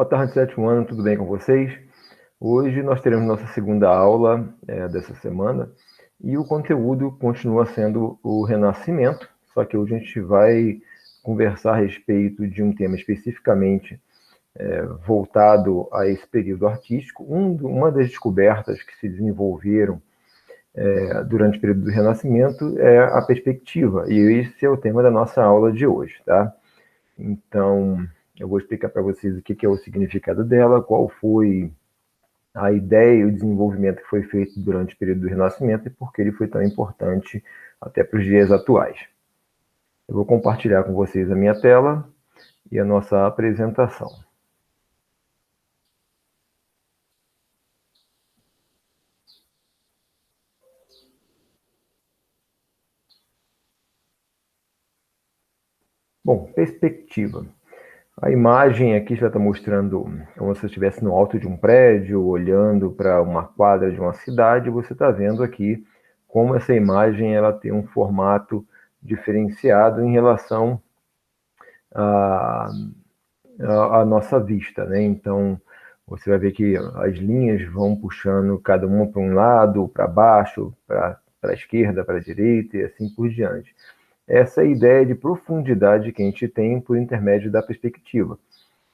Boa tarde, sétimo ano, tudo bem com vocês? Hoje nós teremos nossa segunda aula dessa semana e o conteúdo continua sendo o Renascimento, só que hoje a gente vai conversar a respeito de um tema especificamente voltado a esse período artístico. Uma das descobertas que se desenvolveram durante o período do Renascimento é a perspectiva, e esse é o tema da nossa aula de hoje, tá? Então, eu vou explicar para vocês o que é o significado dela, qual foi a ideia e o desenvolvimento que foi feito durante o período do Renascimento e por que ele foi tão importante até para os dias atuais. Eu vou compartilhar com vocês a minha tela e a nossa apresentação. Bom, perspectiva. A imagem aqui já está mostrando como se você estivesse no alto de um prédio, olhando para uma quadra de uma cidade. Você está vendo aqui como essa imagem ela tem um formato diferenciado em relação à nossa vista, né? Então, você vai ver que as linhas vão puxando cada uma para um lado, para baixo, para a esquerda, para a direita e assim por diante. Essa é a ideia de profundidade que a gente tem por intermédio da perspectiva.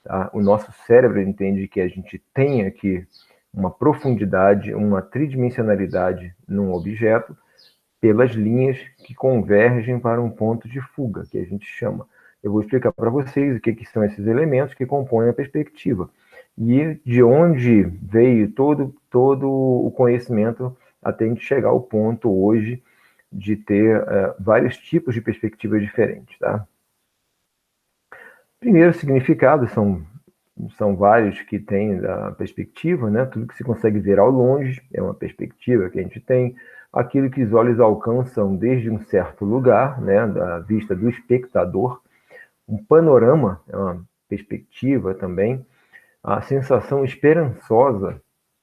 Tá? O nosso cérebro entende que a gente tem aqui uma profundidade, uma tridimensionalidade num objeto pelas linhas que convergem para um ponto de fuga, que a gente chama. Eu vou explicar para vocês o que são esses elementos que compõem a perspectiva e de onde veio todo o conhecimento até a gente chegar ao ponto hoje de ter vários tipos de perspectivas diferentes, tá? Primeiro, significados são vários que tem da perspectiva, né? Tudo que se consegue ver ao longe é uma perspectiva que a gente tem. Aquilo que os olhos alcançam desde um certo lugar, né? Da vista do espectador. Um panorama é uma perspectiva também. A sensação esperançosa,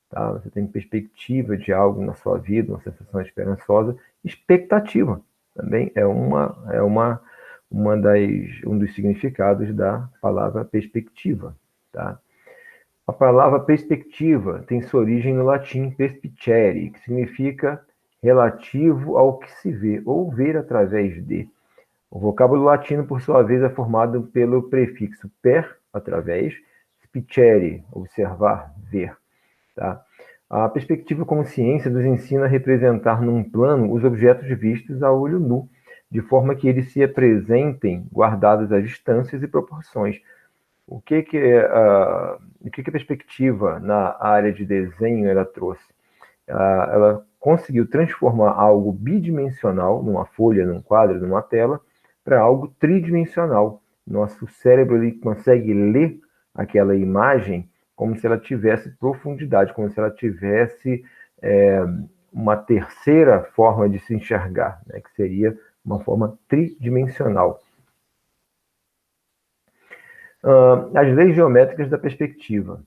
tá? Você tem perspectiva de algo na sua vida, uma sensação esperançosa. Expectativa também é um dos significados da palavra perspectiva, tá? A palavra perspectiva tem sua origem no latim perspicere, que significa relativo ao que se vê, ou ver através de. O vocábulo latino, por sua vez, é formado pelo prefixo per, através, spicere, observar, ver. Tá? A perspectiva como ciência nos ensina a representar num plano os objetos vistos a olho nu, de forma que eles se apresentem guardados as distâncias e proporções. O que a perspectiva na área de desenho ela trouxe? Ela conseguiu transformar algo bidimensional, numa folha, num quadro, numa tela, para algo tridimensional. Nosso cérebro ele consegue ler aquela imagem como se ela tivesse profundidade, como se ela tivesse uma terceira forma de se enxergar, né, que seria uma forma tridimensional. As leis geométricas da perspectiva.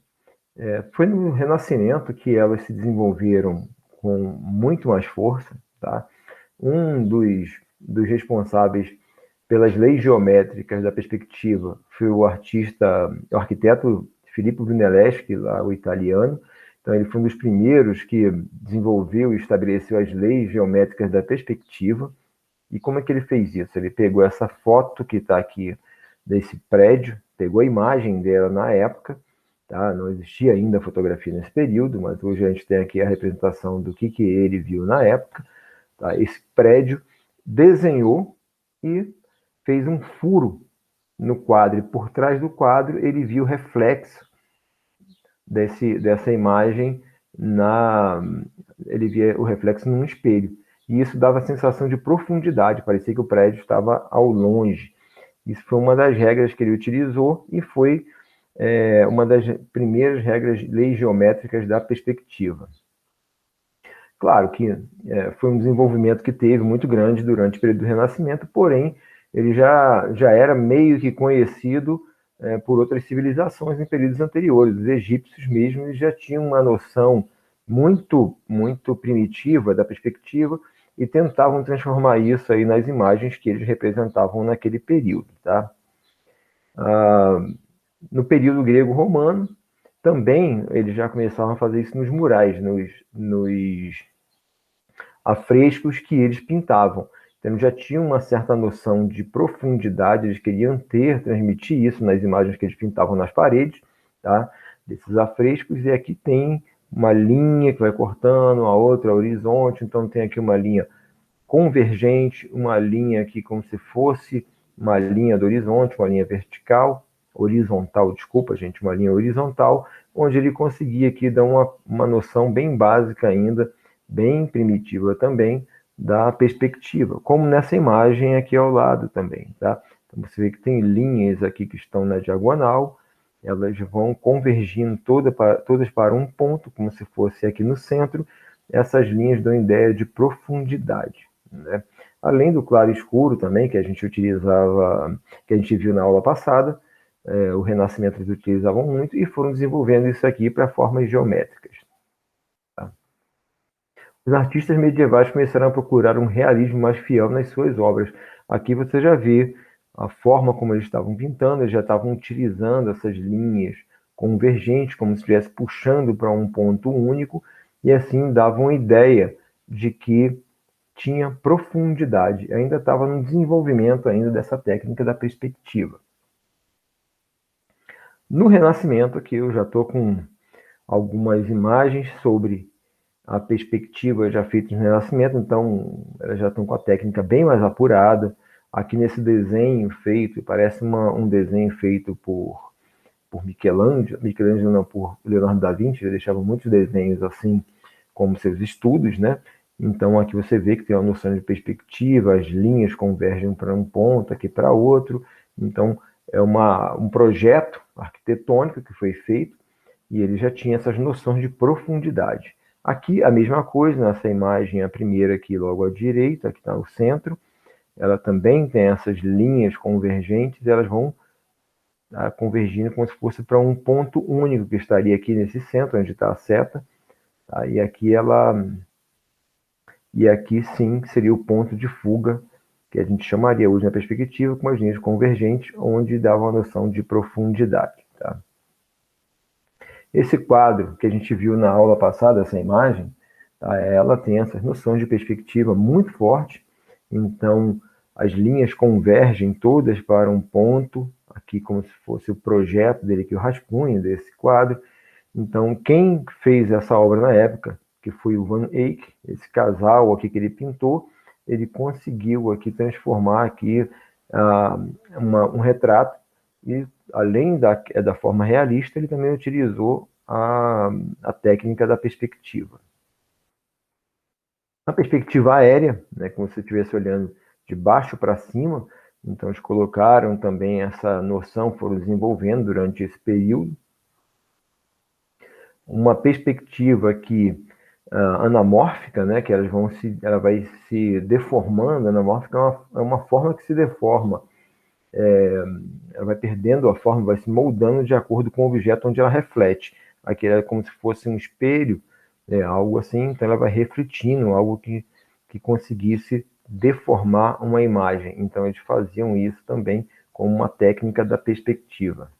Foi no Renascimento que elas se desenvolveram com muito mais força. Tá? Um dos responsáveis pelas leis geométricas da perspectiva foi o arquiteto Filippo Brunelleschi, lá, o italiano. Então, ele foi um dos primeiros que desenvolveu e estabeleceu as leis geométricas da perspectiva. E como é que ele fez isso? Ele pegou essa foto que está aqui desse prédio, pegou a imagem dela na época, tá? Não existia ainda fotografia nesse período, mas hoje a gente tem aqui a representação do que ele viu na época. Tá? Esse prédio desenhou e fez um furo no quadro, e por trás do quadro ele viu o reflexo dessa imagem, ele via o reflexo num espelho. E isso dava a sensação de profundidade, parecia que o prédio estava ao longe. Isso foi uma das regras que ele utilizou e foi uma das primeiras regras, leis geométricas da perspectiva. Claro que foi um desenvolvimento que teve muito grande durante o período do Renascimento, porém, ele já era meio que conhecido por outras civilizações em períodos anteriores. Os egípcios mesmo eles já tinham uma noção muito, muito primitiva da perspectiva e tentavam transformar isso aí nas imagens que eles representavam naquele período, tá? No período grego-romano, também eles já começavam a fazer isso nos murais, nos afrescos que eles pintavam. Então, eles já tinham uma certa noção de profundidade, eles queriam transmitir isso nas imagens que eles pintavam nas paredes, tá? Desses afrescos, e aqui tem uma linha que vai cortando, a outra horizonte, então tem aqui uma linha convergente, uma linha aqui como se fosse uma linha do horizonte, uma linha horizontal, desculpa, gente, uma linha horizontal, onde ele conseguia aqui dar uma noção bem básica ainda, bem primitiva também, da perspectiva, como nessa imagem aqui ao lado também, tá? Então você vê que tem linhas aqui que estão na diagonal, elas vão convergindo todas para um ponto, como se fosse aqui no centro. Essas linhas dão ideia de profundidade, né? Além do claro e escuro também, que a gente utilizava, que a gente viu na aula passada, o Renascimento eles utilizavam muito e foram desenvolvendo isso aqui para formas geométricas. Tá? Os artistas medievais começaram a procurar um realismo mais fiel nas suas obras. Aqui você já vê a forma como eles estavam pintando, eles já estavam utilizando essas linhas convergentes, como se estivesse puxando para um ponto único, e assim davam ideia de que tinha profundidade, ainda estava no desenvolvimento ainda dessa técnica da perspectiva. No Renascimento, aqui eu já estou com algumas imagens sobre a perspectiva já feita no Renascimento, então elas já estão com a técnica bem mais apurada. Aqui nesse desenho feito, parece um desenho feito por Michelangelo não, por Leonardo da Vinci, ele deixava muitos desenhos assim, como seus estudos, né? Então aqui você vê que tem uma noção de perspectiva, as linhas convergem para um ponto, aqui para outro. Então é um projeto arquitetônico que foi feito e ele já tinha essas noções de profundidade. Aqui a mesma coisa, nessa imagem, a primeira aqui logo à direita, que está no centro, ela também tem essas linhas convergentes, elas vão convergindo como se fosse para um ponto único que estaria aqui nesse centro, onde está a seta. Tá? E aqui sim seria o ponto de fuga, que a gente chamaria hoje na perspectiva com as linhas convergentes, onde dava uma noção de profundidade. Tá? Esse quadro que a gente viu na aula passada, essa imagem, tá? Ela tem essas noções de perspectiva muito forte, então as linhas convergem todas para um ponto, aqui como se fosse o projeto dele, aqui o rascunho desse quadro. Então, quem fez essa obra na época, que foi o Van Eyck, esse casal aqui que ele pintou, ele conseguiu aqui transformar aqui um retrato, e além da forma realista, ele também utilizou a técnica da perspectiva. A perspectiva aérea, né, como se você estivesse olhando de baixo para cima, então eles colocaram também essa noção, foram desenvolvendo durante esse período. Uma perspectiva que anamórfica, né, que ela vai se deformando. Anamórfica é uma forma que se deforma, ela vai perdendo a forma, vai se moldando de acordo com o objeto onde ela reflete. Aqui é como se fosse um espelho, algo assim, então ela vai refletindo, algo que conseguisse deformar uma imagem. Então eles faziam isso também como uma técnica da perspectiva.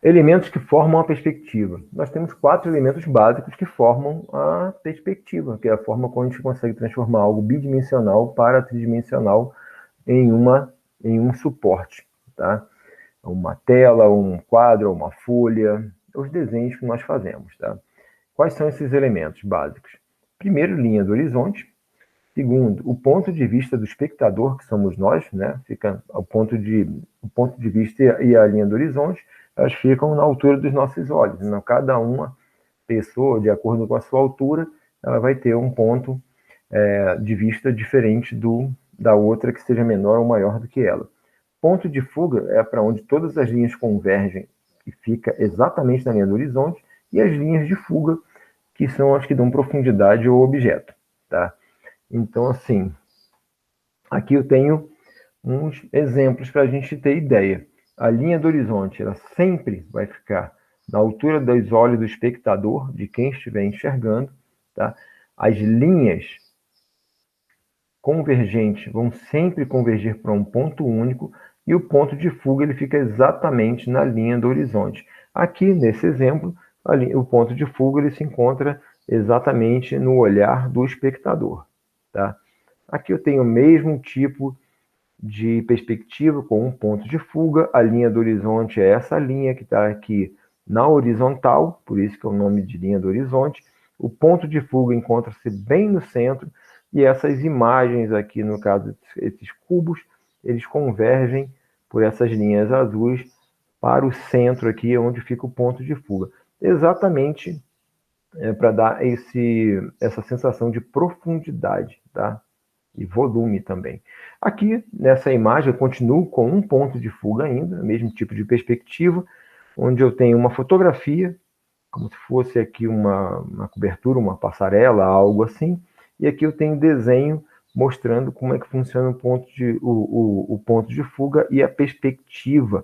Elementos que formam a perspectiva. Nós temos 4 elementos básicos que formam a perspectiva, que é a forma como a gente consegue transformar algo bidimensional para tridimensional em um suporte, tá? Uma tela, um quadro, uma folha, os desenhos que nós fazemos, tá? Quais são esses elementos básicos? Primeiro, linha do horizonte. Segundo, o ponto de vista do espectador, que somos nós, né? Fica o ponto de vista e a linha do horizonte, elas ficam na altura dos nossos olhos. Então, cada uma pessoa, de acordo com a sua altura, ela vai ter um ponto de vista diferente da outra que seja menor ou maior do que ela. Ponto de fuga é para onde todas as linhas convergem e fica exatamente na linha do horizonte, e as linhas de fuga, que são as que dão profundidade ao objeto, tá? Então, assim, aqui eu tenho uns exemplos para a gente ter ideia. A linha do horizonte, ela sempre vai ficar na altura dos olhos do espectador, de quem estiver enxergando, tá? As linhas convergentes vão sempre convergir para um ponto único, e o ponto de fuga ele fica exatamente na linha do horizonte. Aqui, nesse exemplo, o ponto de fuga ele se encontra exatamente no olhar do espectador. Tá? Aqui eu tenho o mesmo tipo de perspectiva com um ponto de fuga. A linha do horizonte é essa linha que está aqui na horizontal, por isso que é o nome de linha do horizonte. O ponto de fuga encontra-se bem no centro e essas imagens aqui, no caso, esses cubos, eles convergem por essas linhas azuis para o centro aqui, onde fica o ponto de fuga. Exatamente para dar essa sensação de profundidade, tá? E volume também. Aqui, nessa imagem, eu continuo com um ponto de fuga ainda, mesmo tipo de perspectiva, onde eu tenho uma fotografia, como se fosse aqui uma cobertura, uma passarela, algo assim, e aqui eu tenho desenho mostrando como é que funciona o ponto de fuga e a perspectiva,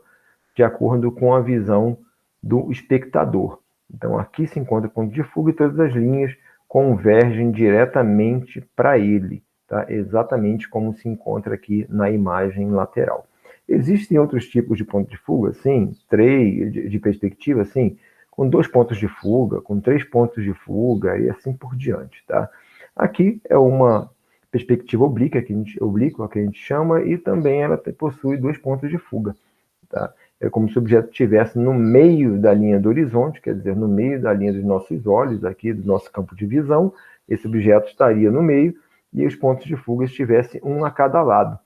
de acordo com a visão do espectador. Então, aqui se encontra o ponto de fuga e todas as linhas convergem diretamente para ele, tá? Exatamente como se encontra aqui na imagem lateral. Existem outros tipos de ponto de fuga, sim, de perspectiva, sim, com 2 pontos de fuga, com 3 pontos de fuga e assim por diante, tá? Aqui é uma perspectiva oblíqua, que a gente chama, e também ela possui 2 pontos de fuga, tá? É como se o objeto estivesse no meio da linha do horizonte, quer dizer, no meio da linha dos nossos olhos, aqui do nosso campo de visão, esse objeto estaria no meio e os pontos de fuga estivessem um a cada lado.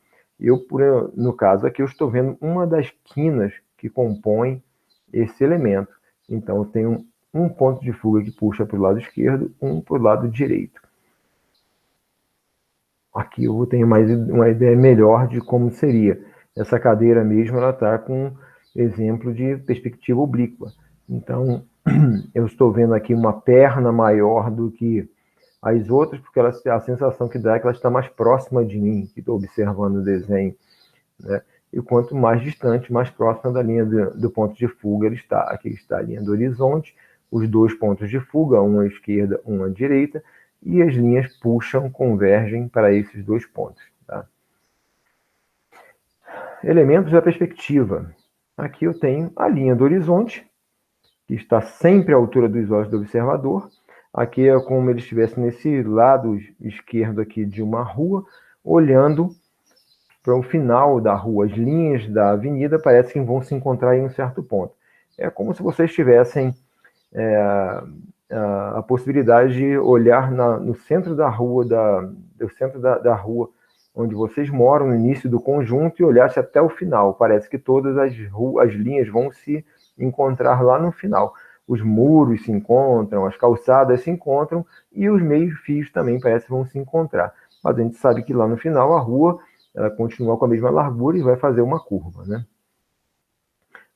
No caso aqui, eu estou vendo uma das quinas que compõem esse elemento. Então, eu tenho um ponto de fuga que puxa para o lado esquerdo, um para o lado direito. Aqui eu tenho mais uma ideia melhor de como seria. Essa cadeira mesmo, ela está com exemplo de perspectiva oblíqua. Então, eu estou vendo aqui uma perna maior do que as outras, porque a sensação que dá é que ela está mais próxima de mim, que estou observando o desenho, né? E quanto mais distante, mais próxima da linha do ponto de fuga ele está. Aqui está a linha do horizonte, os 2 pontos de fuga, um à esquerda, um à direita, e as linhas puxam, convergem para esses 2 pontos. Tá? Elementos da perspectiva. Aqui eu tenho a linha do horizonte, que está sempre à altura dos olhos do observador. Aqui é como ele estivesse nesse lado esquerdo aqui de uma rua, olhando para o final da rua. As linhas da avenida parecem que vão se encontrar em um certo ponto. É como se vocês tivessem a possibilidade de olhar no centro da rua, do centro da rua, onde vocês moram, no início do conjunto, e olhasse até o final. Parece que todas as linhas vão se encontrar lá no final. Os muros se encontram, as calçadas se encontram, e os meios-fios também parece que vão se encontrar. Mas a gente sabe que lá no final a rua ela continua com a mesma largura e vai fazer uma curva, né?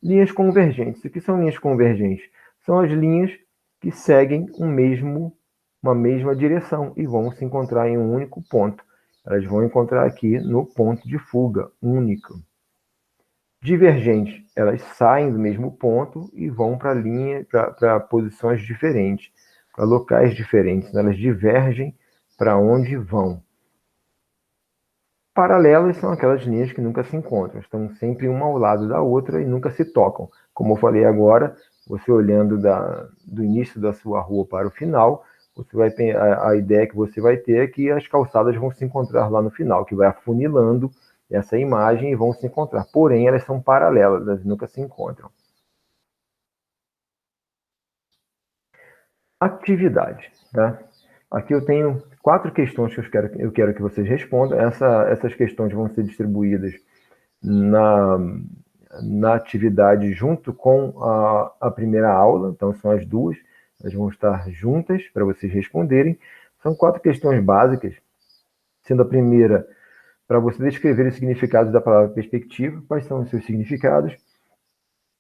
Linhas convergentes. O que são linhas convergentes? São as linhas que seguem uma mesma direção e vão se encontrar em um único ponto. Elas vão encontrar aqui no ponto de fuga único. Divergentes, elas saem do mesmo ponto e vão para posições diferentes, para locais diferentes. Elas divergem para onde vão. Paralelas são aquelas linhas que nunca se encontram, estão sempre uma ao lado da outra e nunca se tocam. Como eu falei agora, você olhando do início da sua rua para o final, a ideia que você vai ter é que as calçadas vão se encontrar lá no final, que vai afunilando essa imagem e vão se encontrar. Porém, elas são paralelas, elas nunca se encontram. Atividade, tá? Aqui eu tenho 4 questões que eu quero que vocês respondam. Essas questões vão ser distribuídas na atividade junto com a primeira aula, então são as duas, elas vão estar juntas para vocês responderem. São 4 questões básicas, sendo a primeira para você descrever os significados da palavra perspectiva, quais são os seus significados.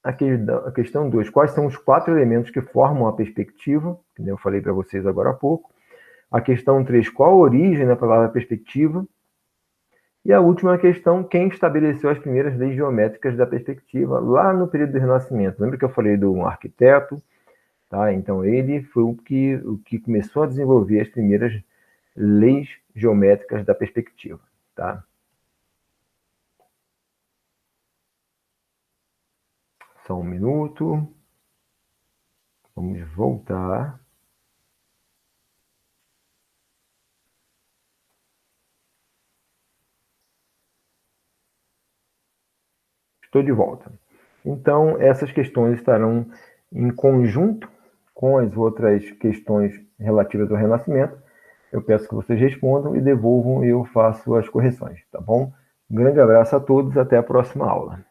A questão 2, quais são os 4 elementos que formam a perspectiva, que eu falei para vocês agora há pouco. A questão 3, qual a origem da palavra perspectiva? E a última questão, quem estabeleceu as primeiras leis geométricas da perspectiva lá no período do Renascimento? Lembra que eu falei do arquiteto? Tá? Então, ele foi o que começou a desenvolver as primeiras leis geométricas da perspectiva. Tá? Só um minuto. Vamos voltar. Estou de volta. Então, essas questões estarão em conjunto com as outras questões relativas ao renascimento. Eu peço que vocês respondam e devolvam e eu faço as correções, tá bom? Um grande abraço a todos, até a próxima aula.